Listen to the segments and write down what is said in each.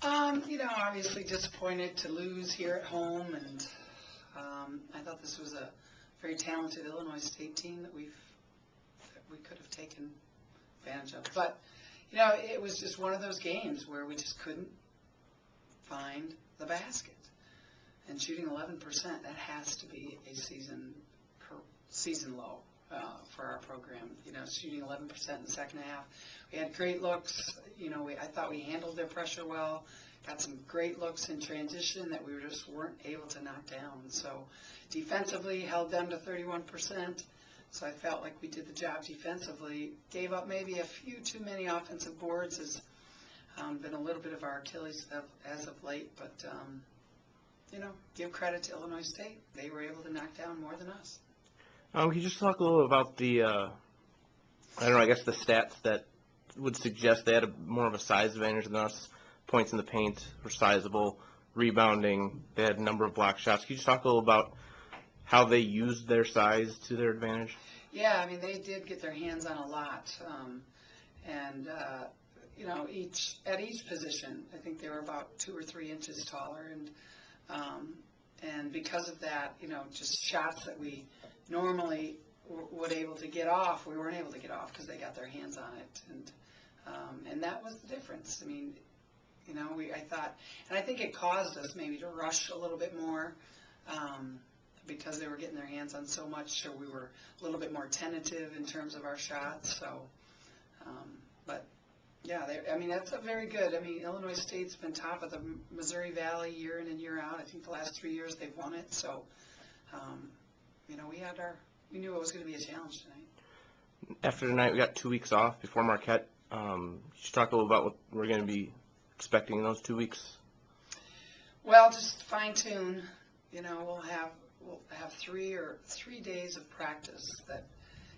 Obviously disappointed to lose here at home, and I thought this was a very talented Illinois State team that we could have taken advantage of. But, it was just one of those games where we just couldn't find the basket. And shooting 11%, that has to be a season low for our program. Shooting 11% in the second half. We had great looks. I thought we handled their pressure well. Got some great looks in transition that we just weren't able to knock down. So defensively, held them to 31%. So I felt like we did the job defensively. Gave up maybe a few too many offensive boards. Has been a little bit of our Achilles as of late. But, give credit to Illinois State. They were able to knock down more than us. Can you just talk a little about the, I guess the stats that would suggest they had more of a size advantage than us? Points in the paint were sizable, rebounding, they had a number of block shots. Can you just talk a little about how they used their size to their advantage? Yeah, they did get their hands on a lot. At each position, I think they were about 2 or 3 inches taller. And because of that, just shots that we normally would able to get off, we weren't able to get off because they got their hands on it. And that was the difference. I thought, and I think it caused us maybe to rush a little bit more because they were getting their hands on so much, so we were a little bit more tentative in terms of our shots. So, but yeah, that's a very good. Illinois State's been top of the Missouri Valley year in and year out. I think the last 3 years they've won it. So, we knew it was going to be a challenge tonight. After tonight, we got 2 weeks off before Marquette. Just talk a little about what we're going to be expecting in those 2 weeks. Well, just fine tune. We'll have 3 days of practice. That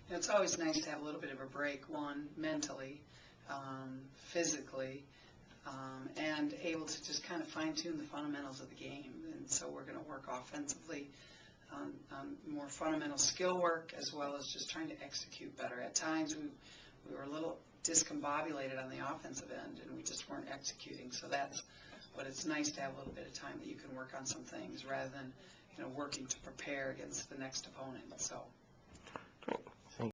it's always nice to have a little bit of a break. One, mentally, physically, and able to just kind of fine tune the fundamentals of the game. And so we're going to work offensively on more fundamental skill work as well as just trying to execute better. At times we were a little discombobulated on the offensive end and we just weren't executing. So but it's nice to have a little bit of time that you can work on some things rather than working to prepare against the next opponent. So.